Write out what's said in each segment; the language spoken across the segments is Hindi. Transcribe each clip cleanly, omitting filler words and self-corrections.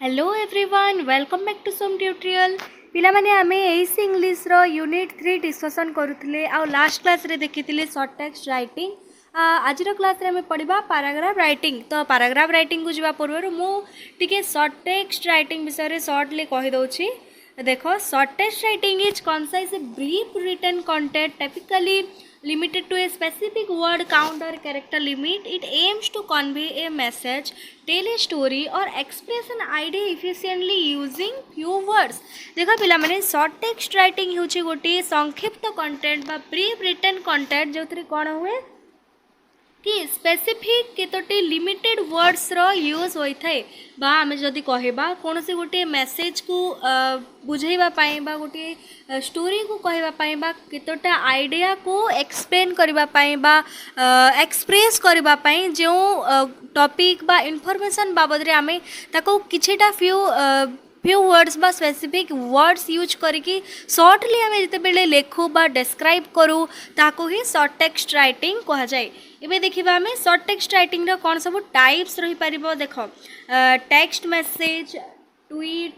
Hello everyone welcome back to some tutorial पिला माने आमे एस इंग्लिश रो यूनिट 3 डिस्कशन करूथिले आ लास्ट क्लास रे देखिथिले शॉर्ट टेक्स्ट राइटिंग आज रो क्लास रे हमें पढ़िबा पैराग्राफ राइटिंग। तो पैराग्राफ राइटिंग को जिबा पूर्व मु टिके शॉर्ट टेक्स्ट राइटिंग विषय रे शॉर्टली कहि दउछि। देखो short text writing is concise a brief written content typically limited to a specific word count or character limit. It aims to convey a message, tell a story or express an idea efficiently using few words. देखो पिला माने शॉर्ट टेक्स्ट राइटिंग होची गोटी संक्षिप्त कंटेंट बा ब्रीफ रिटन कंटेंट जोथरे कोन हुए कि स्पेसिफिक केतोटी लिमिटेड वर्ड्स रो यूज होई थाए बा आमे जदी कहबा कोनोसी गोटे मेसेज को बुझेबा पाए बा गोटे स्टोरी को कहबा पाए बा केतोटा आइडिया को एक्सप्लेन करबा पाए बा एक्सप्रेस करबा पाए जो टॉपिक बा इंफॉर्मेशन बाबद रे आमे ताको किछिटा फ्यू वर्ड्स बा स्पेसिफिक वर्ड्स यूज करके शॉर्टली आम जिते लेखु बा डिस्क्राइब करूँ ताको ही शॉर्ट टेक्स्ट राइटिंग कह जाए। इबे देखिबा आमे शॉर्ट टेक्स्ट राइटिंग रो कोन सब टाइप्स रही पारिबो। देखो text message, tweet,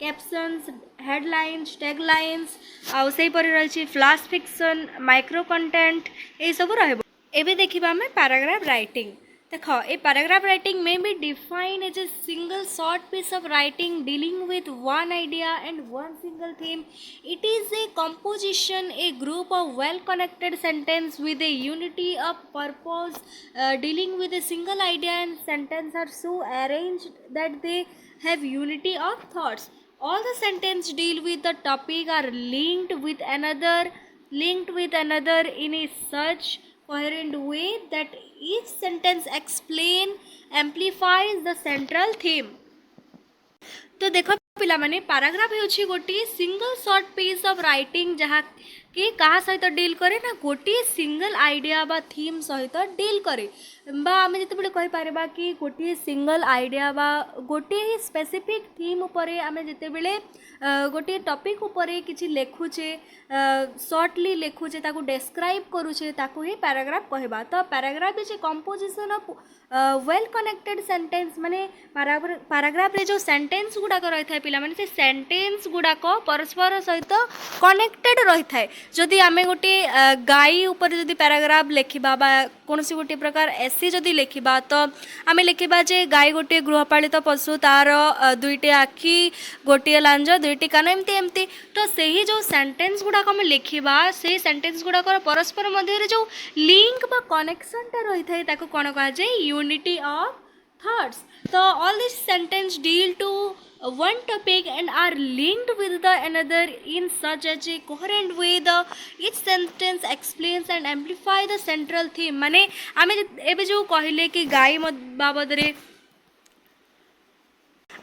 captions, headlines, taglines आ सही पर रही फ्लैश फिक्शन, माइक्रो कंटेंट ए सब रहबो। एबे देखिबा आमे पैराग्राफ राइटिंग। देखो a paragraph writing may be defined as a single short piece of writing dealing with one idea and one single theme. It is a composition, a group of well connected sentence with a unity of purpose, dealing with a single idea and sentence are so arranged that they have unity of thoughts. All the sentence deal with the topic are linked with another in a such coherent way that each sentence explain amplifies the central theme. तो देखो पिला माने पैराग्राफ होची गोटी single short piece of writing जहाँ कि कहा सहित डील करे ना गोटे सिंगल आइडिया बा थीम सहित डील करे बा आमे जते बेले कहि पारबा कि गोटे सिंगल आइडिया बा गोटे ही स्पेसिफिक थीम उपरे आमे जते बेले गोटे टॉपिक उपरे किछि लेखुचे शॉर्टली लेखुचे ताको डिस्क्राइब करूचे ताको ही पैराग्राफ कहबा। तो paragraph is a composition of well connected sentence माने पैराग्राफ रे जो सेंटेंस गुडाक रही थाए पिला माने से सेंटेंस गुडाक परस्पर सहित कनेक्टेड रही थाए। जदि आमे गोटे गाई ऊपर जदि पैराग्राफ लेखिबा बा कोनसी गोटे प्रकार एसी जदि लेखिबा तो आमे लेखिबा जे गाई गोटे गृहपालित पशु तार दुईटे आखि गोटे लांज दुईटी कान एमती एमती। तो सही जो सेंटेंस गुडाक आमे लेखिबा से सेंटेंस गुडाक परस्पर मध्य रे जो लिंक बा कनेक्शन टा रही थाए ताको कोन कहा जाय unity of thoughts. So all these sentence deal to one topic and are linked with the another in such a coherent way the each sentence explains and amplify the central theme. माने आमे एबे जो कहिले कि गाय बाबद रे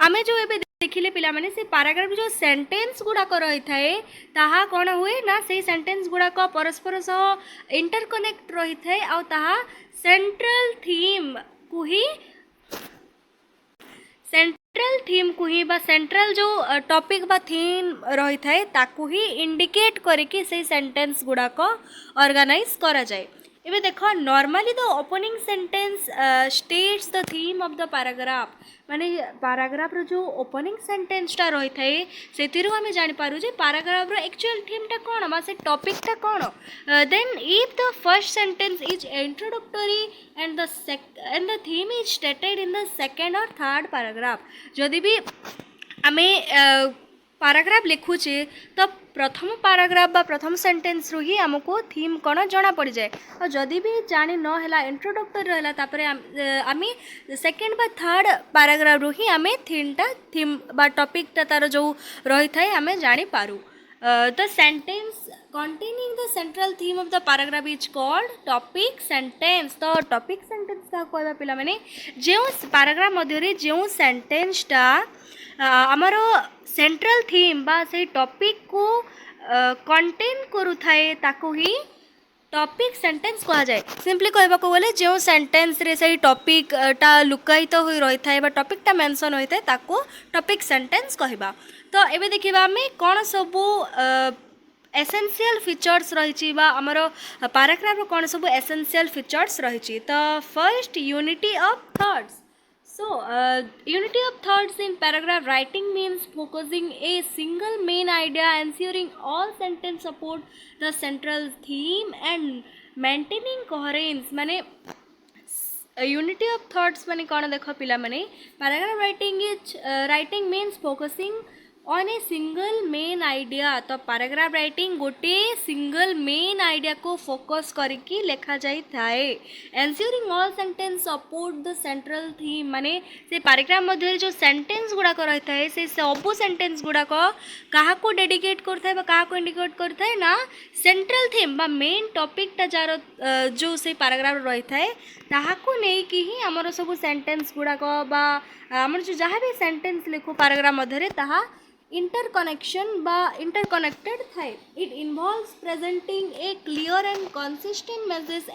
आमे जो एबे देखिले पिला माने से पैराग्राफ जो सेंटेंस गुडाक रही थाए ताहा कोन हुए ना से सेंटेंस गुडाक परस्पर सह इंटरकनेक्ट रही थाए आ ताहा सेंट्रल थीम को ही सेंट्रल थीम को ही बा सेंट्रल जो टॉपिक बा थीम रही थाए ताकू ही इंडिकेट करके से सेंटेंस गुडाक ऑर्गेनाइज करा जाए। एबे देखो normally the opening sentence states the theme of the paragraph माने पैराग्राफ रो जो ओपनिंग सेंटेंस टा रही थाए सेतिरु आमे जानि पारु जे पैराग्राफ रो एक्चुअल थीम टा कोन बा से टॉपिक टा कोन। Then if the first sentence is introductory and the theme is stated in the second or third paragraph. जदि भी आमे पैराग्राफ लिखुचे तो प्रथम पैराग्राफ बा प्रथम सेंटेंस रो ही हमको थीम कोन जना पड़ जाए और जदि भी जानि न हला इंट्रोडक्टरी रहला तापरे आमी सेकंड बा थर्ड पैराग्राफ रो ही आमे थीम बा टॉपिक ता तार जो रही थाए आमे जानि Paru. The sentence containing the central theme of the paragraph is called topic sentence. तो topic sentence का कहबा पिला माने जेउ पैराग्राफ मध्य रे जेउ सेंटेंस टा हमरो सेंट्रल थीम बा से टॉपिक को कंटेन करू थाए ताको ही टॉपिक सेंटेंस कहा जाए। सिंपली कहबा को बोले जो सेंटेंस रे सही टॉपिक टा लुकायित होई रही थाए बा टॉपिक टा मेंशन होई थाए ताको टॉपिक सेंटेंस कहबा। तो एबे देखिबा आमे कोन सबु एसेंशियल फीचर्स रही आमर पैराग्राफ कौन सब एसेंशियल फीचर्स रही। तो first unity of thoughts. So, unity of thoughts in paragraph writing means focusing a single main idea, ensuring all sentence support the central theme and maintaining coherence. माने unity of thoughts माने कौन देखो पिला माने paragraph writing means focusing on a single main idea. तो paragraph writing गोटे single main idea को focus करके लिखा जाई थाए. ensuring all sentence support the central theme माने से paragraph मध्य जो sentence गुड़ा को रहता है से सबू sentence गुड़ा को कहाँ को dedicate करता है बा कहाँ को indicate करता है ना central theme बा main topic टा जारो जो से paragraph रहता है ताहा को नहीं कि ही हमारो सबू sentence गुड़ा को बा हमारे जो जहाँ भी sentence लिखो paragraph मध्य रे ताहा interconnection बा interconnected थाए. It involves presenting a clear and consistent message,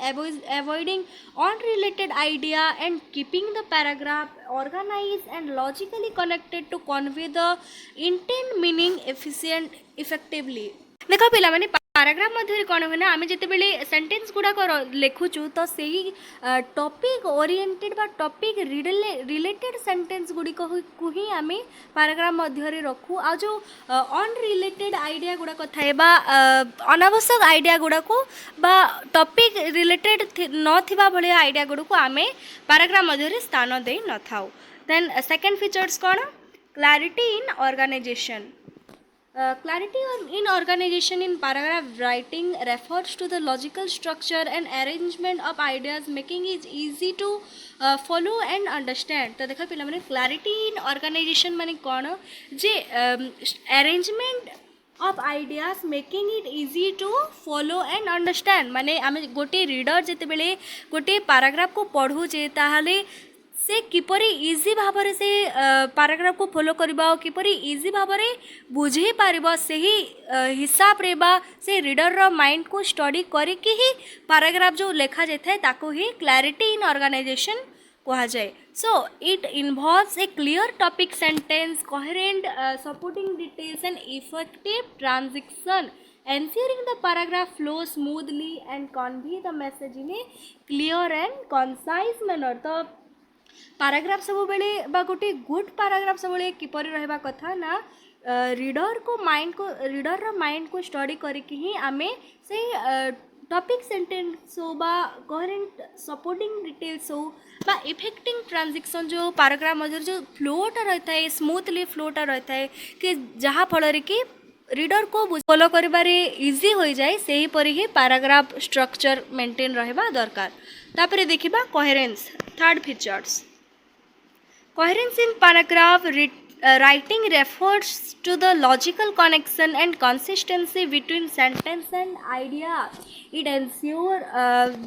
avoiding unrelated idea and keeping the paragraph organized and logically connected to convey the intent meaning effectively. देखो पिला माने पैराग्राफ मध्य कौन हुए ना आम जिते बेले सेंटेंस गुड़ाक लिखुचु तो से ही टॉपिक ओरिएंटेड बा टॉपिक रिलेटेड सेंटेंस गुड़िक को ही आम पैराग्राफ मध्य रखू आ जो अनरिलेटेड आइडिया गुड़ाक थाए बा अनावश्यक आइडिया गुड़ाक बा टॉपिक रिलेटेड न थिबा भले आइडिया गुड़ाक आम पैराग्राफ मध्य स्थान दे न थाउ. देन सेकंड फीचर्स कौन clarity in organisation. Clarity in organization in paragraph writing refers to the logical structure and arrangement of ideas, making it easy to follow and understand. तो देखा पिला मैंने clarity in organization माने कौन जे arrangement of ideas making it easy to follow and understand. माने आम गोटे रीडर जिते बेले गोटे paragraph को पढ़ू जे ताहाले से किपरि इजी भाव से पैराग्राफ को फॉलो करबा किपरि इजी भाव बुझे पारिबा सही हिसाब रे बा से रीडर रो माइंड को स्टडी करके ही पैराग्राफ जो लिखा जाता है ताको ही क्लैरिटी इन ऑर्गेनाइजेशन कहा जाए. So it involves A clear topic sentence coherent supporting details and effective transition ensuring the paragraph flows smoothly and convey the message in a clear and concise manner. तो पैराग्राफ सब बेले बा गोटे गुड पैराग्राफ सब बेले किपरि रहबा कथा ना रीडर रो माइंड को स्टडी करके ही आमे से टॉपिक सेंटेंस हो बा कोहेरेंट सपोर्टिंग डिटेल्स हो बा इफेक्टिंग ट्रांजिशन जो पैराग्राफ मध्य जो फ्लोटा रहता है स्मूथली फ्लोटा रहता है कि जहाँ फल कि रीडर को फॉलो करिबारे इजी हो जाए से ही परि ही पैराग्राफ स्ट्रक्चर मेंटेन रहबा दरकार. तापरे देखिबा coherence. Third features coherence in paragraph writing refers to the logical connection and consistency between sentence and idea. It ensures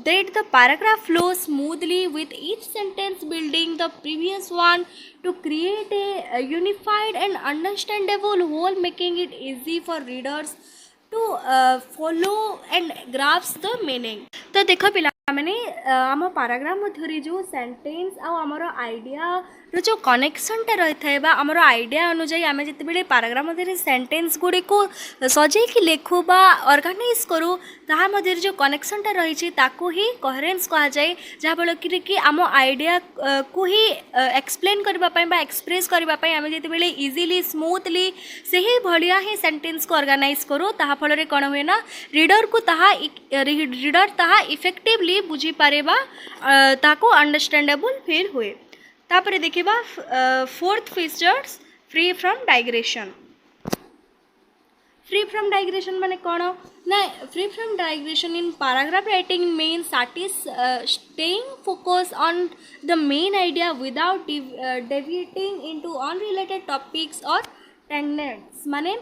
that the paragraph flows smoothly with each sentence building the previous one to create a unified and understandable whole, making it easy for readers to follow and grasp the meaning. तो देखो पिला मैंने आम पैराग्राफ मध्य जो सेंटेंस आमर आइडिया रो जो कनेक्शनटा रही है बा आमर आइडिया अनुसार आम जिते पैराग्राफ मध्य सेंटेंस गुड़ी को सजेकी लिखु बा ऑर्गेनाइज करूँ ता मध्य जो कनेक्शनटा रही ताकू ही कोहेरेंस कहा जाए जहाँफल कि आम आइडिया को ही एक्सप्लेन करने बा एक्सप्रेस करने आम जिते इजिली स्मूथली से ही भाया ही सेंटेंस को ऑर्गेनाइज करूँ ताफल कौन हुए ना रीडर को रीडर ताहा इफेक्टिवली बुझी पारेबा ताको अंडरस्टैंडेबल फील हुए. तापरे देखिबा fourth features free from digression. Free from digression माने कौन ना free from digression in paragraph writing means staying focused on the main idea without deviating into unrelated topics or tangents. माने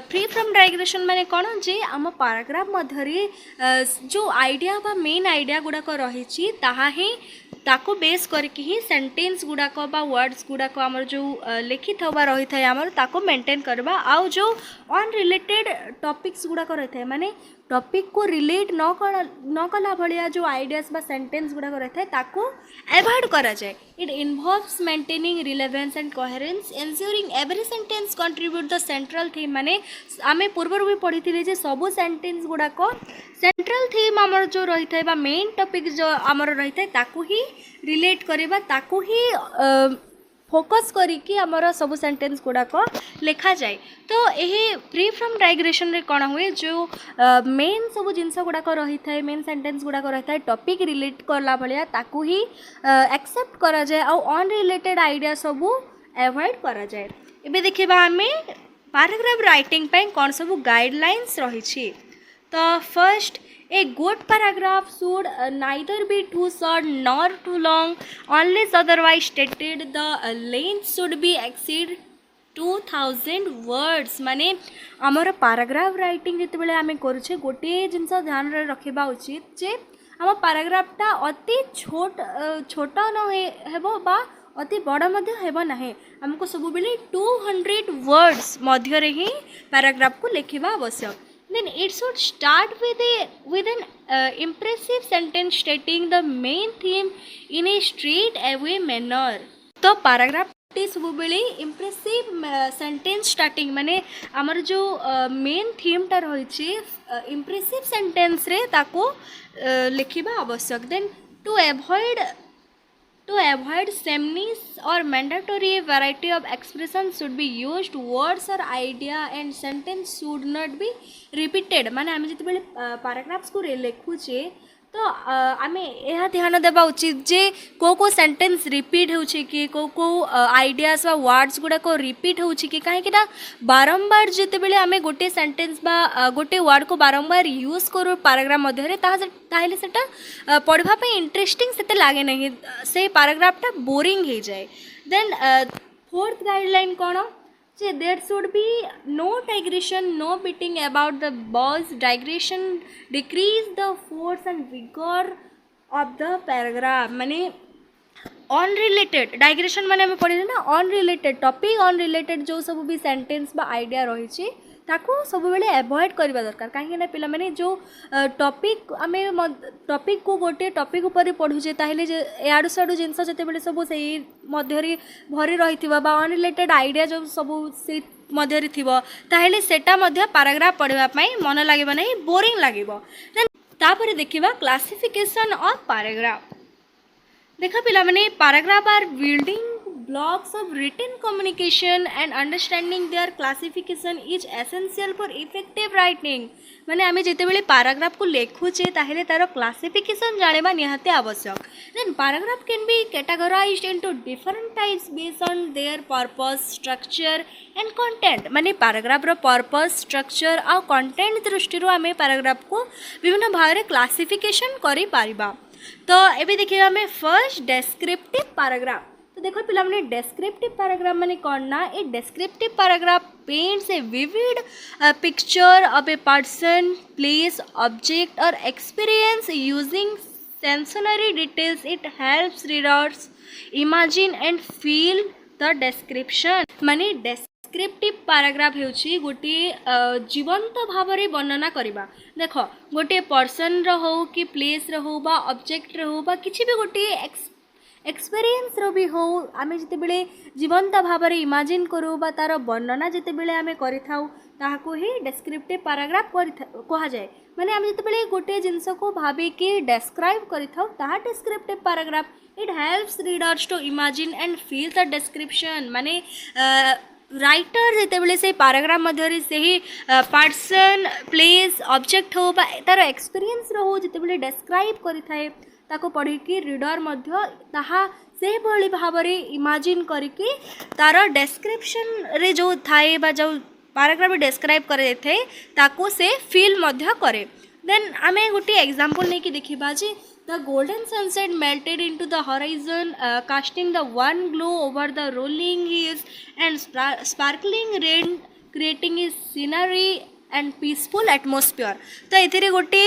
फ्री फ्रॉम डाइग्रेशन माने कौन जे आम पैराग्राफ मध्य जो आइडिया बा मेन आइडिया गुड़ाक रही ताहा ही ताको बेस करके ही सेंटेंस गुड़ाक बा वर्ड्स गुड़ाक आमर जो लिखित हवा रही है आमर ताको मेंटेन करबा आउ जो अनरिलेटेड टॉपिक्स गुड़ाक रही है माने टॉपिक को रिलेट न कला भलिया जो आइडियाज बा सेंटेंस गुड़ाक रही है ताको एवॉइड करा जाए. It involves maintaining relevance and coherence ensuring every sentence contribute the central theme. माने आमे पूर्वर भी पढ़ी थी जे सबो सेंटेंस गुड़ाक सेंट्रल थीम आमर जो रही है बा मेन टॉपिक जो आमर रही है ताको ही रिलेट करवा ताकू ही फोकस करिकी आमर सब सेंटेंस गुड़ाक लिखा जाए। तो यही फ्री फ्रॉम डाइग्रेशन रे कौन हुए जो मेन सब जिनस गुड़ाक रही है मेन सेंटेंस गुड़ाक रही है टॉपिक रिलेट करला भलिया ताकू ही एक्सेप्ट करा जाए और अनरिलेटेड आइडिया सब एवॉइड करा जाए। एबे देखिबा हमें पैराग्राफ राइटिंग पे कौन सब गाइडलाइंस रही। तो first a good paragraph should neither be too short nor too long unless otherwise stated. The length should be exceed 2000 words। माने आमर पैराग्राफ राइटिंग जितेबाला आम करुचे गोटे जिनस ध्यान रखा उचित जे आम पैराग्राफटा अति छोट न बा अति बड़ा मध्य हेबो नाही। हमको सब बेले 200 वर्ड्स मध्य रे ही पैराग्राफ को लिखिबा आवश्यक। Then it should start with an impressive sentence stating the main theme in a straight away manner। तो पैराग्राफ टी सब बेले इम्प्रेसिव सेंटेंस स्टार्टिंग माने आमर जो मेन थीम टा रही इम्प्रेसिव सेंटेंस रे ताको लिखिबा आवश्यक। Then to avoid sameness or mandatory variety of expressions should be used, words or idea and sentence should not be repeated। माने आम जिते पैराग्राफ्स को लिखुचे तो आम यह ध्यान देवा उचित जे को सेंटेंस रिपीट होउछि कि को आइडियाज वा वर्ड्स गुड़ाक रिपीट होउछि कि कहीं बारंबार जिते बेले आम गोटे सेंटेंस बा गोटे वर्ड को बारंबार यूज करूँ पैराग्राफ मध्य ताहले सेटा पढ़ा इंटरेस्टिंग सेते लागे नहीं से पैराग्राफटा बोरिंग हो जाए। देन फोर्थ गाइडलाइन कौन there should be no digression, no beating about the buzz। digression decrease the force and vigor of the paragraph। माने अनरिलेटेड डाइग्रेशन माने हमें पढ़े ना अनरिलेटेड टॉपिक अनरिलेटेड जो सब भी सेंटेंस बा आइडिया रही ताको सब बेले एवॉइड करबा दरकार। कहीं ना पिला माने जो टॉपिक आमे टॉपिक को गोटे टॉपिक ऊपर पढ़ुचे ताहले जे याडू साडू जिनस जते बेले सब सेही मध्यरी भरी रहिथिबा बा अनरिलेटेड आइडिया जो सब से मध्यरी थिबो ताहले सेटा मध्य पैराग्राफ पढ़वा पई मन लागिबो नै बोरिंग लागिबो। देन तापर देखिबा क्लासिफिकेशन ऑफ पैराग्राफ। देखा पिला माने paragraph are building blocks of written communication and understanding their classification is essential for effective writing। माने आमे जेते बेले पैराग्राफ को लिखुचे ताहेले तार क्लासिफिकेशन जानेबा निहाते आवश्यक। Then paragraph can be categorised into different types based on their purpose structure and content. माने पैराग्राफ रो पर्पस स्ट्रक्चर आ कंटेंट दृष्टि रो आमे पैराग्राफ को विभिन्न भाग रे क्लासिफिकेशन करि पारिबा। तो एबे देखिबा हमें फर्स्ट डेस्क्रिप्टिव पैराग्राफ। तो देखो पिला मैंने डेस्क्रिप्टिव पैराग्राफ माने कौन ना a descriptive paragraph paints a vivid picture of a person place object और experience using sensory details. It helps readers imagine and feel the description. माने डेस्क्रिप्टिव पैराग्राफ होची गोटे जीवंत भाव में वर्णना करवा। देख गोटे पर्सन रो कि प्लेस रो बा ऑब्जेक्ट रो बा किसी भी गोटे एक्सपीरियंस रो भी हो आमे जिते बेले जीवंत भाव में इमेजिन करूँ बा तार वर्णना जिते बेले आमे करिथाउ ताहाको ही डेस्क्रिप्टिव पैराग्राफ कहा जाए। माने आमे जिते बेले गोटे जिनस को भाविकी डेस्क्राइब करिथाउ ताहा descriptive paragraph. It helps readers to imagine and feel the description. माने राइटर जिते बेले से पैराग्राफ मध्य से ही पर्सन प्लेस ऑब्जेक्ट हो बा तार एक्सपीरियंस रो हो जिते बेले डेस्क्राइब करिथाए ताको पढ़ी रीडर मध्य ताहा से भली भाव में इमेजिन करके तार डेस्क्रिप्शन रे जो थाए बा जो पैराग्राफ डेस्क्राइब करे थे ताको से फील मध्य करे। देन आमे गोटे एग्जांपल नहीं कि देखिबा जे the golden sunset melted into the horizon casting the one glow over the rolling hills and sparkling rain creating a scenery and peaceful atmosphere. तो एथिरे गोटे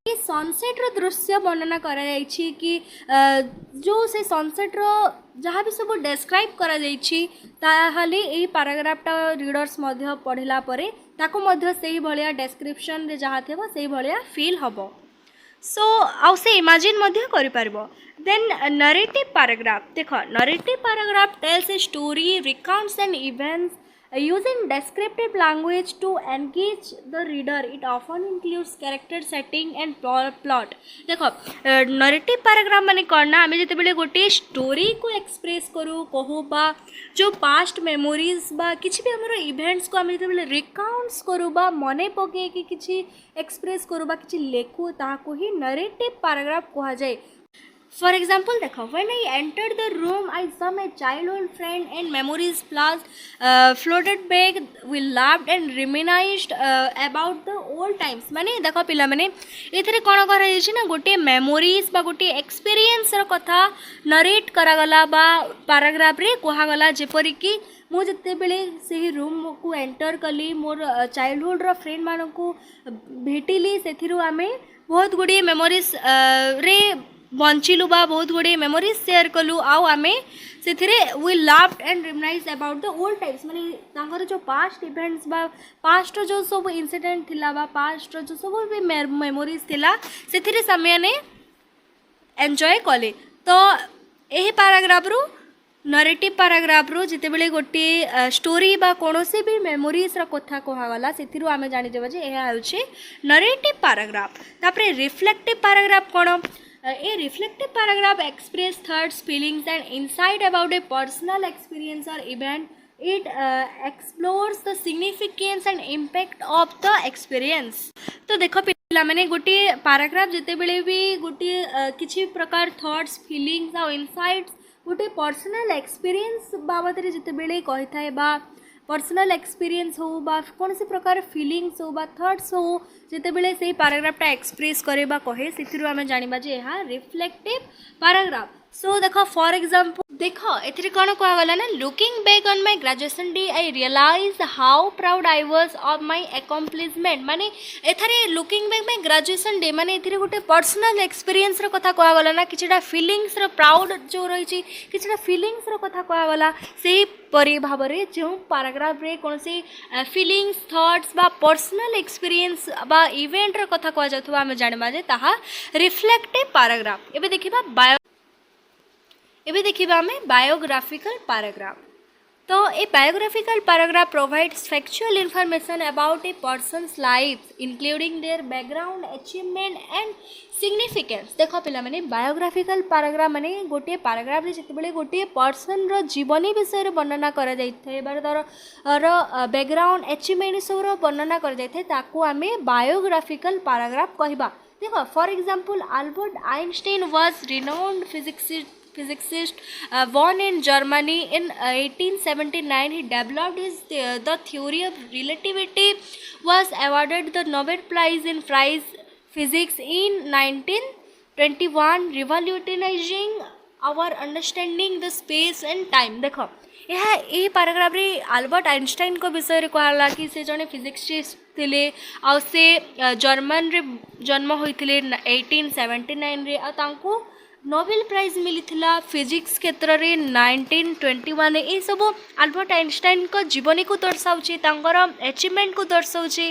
सनसेट रो दृश्य वर्णना करा जायछि कि जो से सनसेट रो जहाँ भी सब डेस्क्राइब करा जायछि ताहाले एही पैराग्राफटा रीडर्स मध्य पढ़िला परे ताको मध्य सेही भलिया डेस्क्रिप्शन रे जहाँ थेबो सेही भलिया फील हबो। सो आउ से इमेजिन मध्य करि पारबो। Then narrative paragraph. देखो narrative paragraph tells a story recounts an events Using descriptive language to engage the reader, it often includes character setting and plot. देखो नरेटिव पैराग्राफ माने कौन ना, आमे जिते गोटे स्टोरी को एक्सप्रेस करूँ कहू बा जो पास्ट मेमोरीज बा किसी भी हमर इवेंट्स को आमे जिते रिकाउंट्स करूँ बा मने पके कि किसी एक्सप्रेस करूँ बा किसी लेखू ताको ही नरेटिव पैराग्राफ कहा जाए. For example, देखो when I entered the room, I saw my childhood friend and memories plus floated back. We laughed and reminisced about the old times. माने देखो पिला माने एथरे कोन करा जाय ना गोटे मेमोरीज बा गोटे एक्सपीरियंस र कथा नरेट करा गला बा पैराग्राफ रे कहा गला जेपरि कि मु जते बेले से रूम को एंटर कली मोर चाइल्डहुड रो फ्रेंड मानन को भेटिली सेथिरु आमे बहुत गुडी मेमोरीज रे बंचिलु बा बहुत गुड़े मेमोरीज शेयर कलु आउ आमे से we laughed and reminisced about the old times माने तांकर जो पास्ट इवेंट्स बा पास्ट जो सब इंसिडेंट थिला बा पास्ट जो सब भी मेमोरीज थिला से समय ने एंजॉय कले. तो यही पैराग्राफ रु नरेटिव पैराग्राफ रु जिते बेले गोटे स्टोरी बा कोनोसी भी मेमोरीज रा कथा कहगला से आमे जानि देबा जे एहा होछि नरेटिव पैराग्राफ. तापरे reflective paragraph cone A reflective paragraph expresses thoughts, feelings and insight about a personal experience or event. It explores the significance and impact of the experience. तो देखो पिला मैंने गोटे पैराग्राफ जिते बेले भी गोटे किसी प्रकार थॉट्स फीलिंग्स और इनसाइट्स गोटे पर्सनल एक्सपीरियंस बाबद रे जिते बेले कहि थाए बा पर्सनल एक्सपीरियंस हो बा कौन सी प्रकार फीलिंग्स हो बा थॉट्स हो जिते बेले से पैराग्राफटा एक्सप्रेस करे बा कहे से आम जाना जे यहाँ रिफ्लेक्टिव पैराग्राफ. सो देखो फॉर एग्जांपल देखो एथरे कौन कहगला ना looking back on my graduation day I realise how proud I was of my accomplishment. माने एथरे looking back my graduation day माने एथरे गोटे पर्सनल एक्सपीरियंस रो कथा कहगला ना किछटा फीलिंग्स रो प्राउड जो रही किछटा फीलिंग्स रो कथा कहगला से परि भाव रे जो पैराग्राफ रे कौन से फीलिंग्स थॉट्स बा पर्सनल एक्सपीरियंस बा इवेंट रो कथा कह जाथुवा हम जानबा जे ताहा रिफ्लेक्टिव पैराग्राफ. एबे देखिबा हमें बायोग्राफिकल पैराग्राफ. तो a biographical paragraph provides factual information about a person's life including their background achievement and significance. देखो पिला माने बायोग्राफिकल पैराग्राफ माने गोटे पैराग्राफ रे जिते गोटे पर्सन रो जीवनी विषय रे वर्णना करा जाइथे बार तार बैकग्राउंड अचीवमेंट सब रो वर्णना करा जाइथे ताकू आमे बायोग्राफिकल पैराग्राफ कहबा. देखो for example Albert Einstein was renowned physicist born in Germany in 1879. He developed the theory of relativity, was awarded the Nobel Prize in Physics in 1921, revolutionizing our understanding the space and time. देखो यह ए पैराग्राफ रे अल्बर्ट आइंस्टाइन को विषय रे कहला कि से जने फिजिक्सिस्ट थिले आ से जर्मन रे जन्म होइथिले 1879 रे आ तांको नोबेल प्राइज मिली फिजिक्स क्षेत्र रे 1921. ये सब अल्बर्ट आइंस्टाइन को जीवनी को दर्शाऊँचे अचीवमेंट को दर्शाऊँचे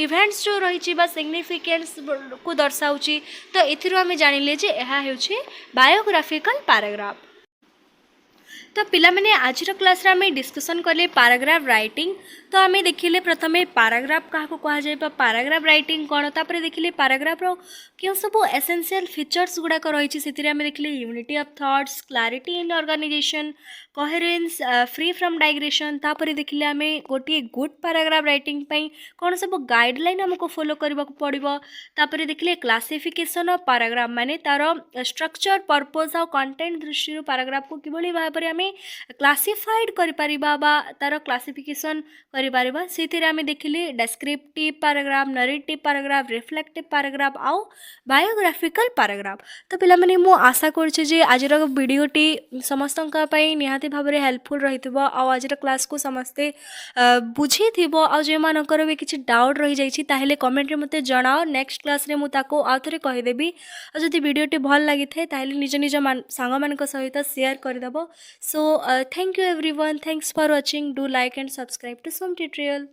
इवेंट्स जो रही सिग्निफिकेंस को दर्शाऊँचे. तो ये जानिले जे यह होछि बायोग्राफिकल पैराग्राफ. तो पिला मैंने आज क्लास रे आमे डिस्कशन कले पैराग्राफ राइटिंग. तो आमे देखिले प्रथमे पैराग्राफ क्या कह जाए पैराग्राफ राइटिंग कौन तापर देखिले पैराग्राफ रो क्यों सब एसेंशियल फीचर्स गुड़ाक रही से देखिले unity of thoughts clarity in organisation coherence free from digression. तापर देखिले आमे गोटे गुड पैराग्राफ राइटिंग पई कौन सब गाइडलाइन हमको फॉलो करबा पड़िबो. तापर देखिले क्लासिफिकेशन ऑफ पैराग्राफ माने तार स्ट्रक्चर पर्पस और कंटेंट दृष्टि पैराग्राफ को किभली भाबरे आमे क्लासिफाइड करि परिबा बा तार क्लासिफिकेशन करि परिबा. सेतिर आमे देखिले descriptive paragraph narrative paragraph reflective paragraph आउ बायोग्राफिकल पैराग्राफ. तो पिला माने मो आशा करछे जे आजर वीडियोटी समस्तंका पई निहाती भाबरे हेल्पफुल रहितबो आ आजर क्लास को समस्ते बुझी थिबो आ जे मानकर भी किछि डाउट रहि जाइछि ताहेले कमेंट रे मते जणाओ. नेक्स्ट क्लास रे मु ताको आथरे कहि देबी. आ जदि वीडियोटी भल लागि थाए ताहेले निज निज सांग मानक सहित शेयर कर देबो. So thank you everyone. Thanks for watching. Do like and subscribe to some tutorial.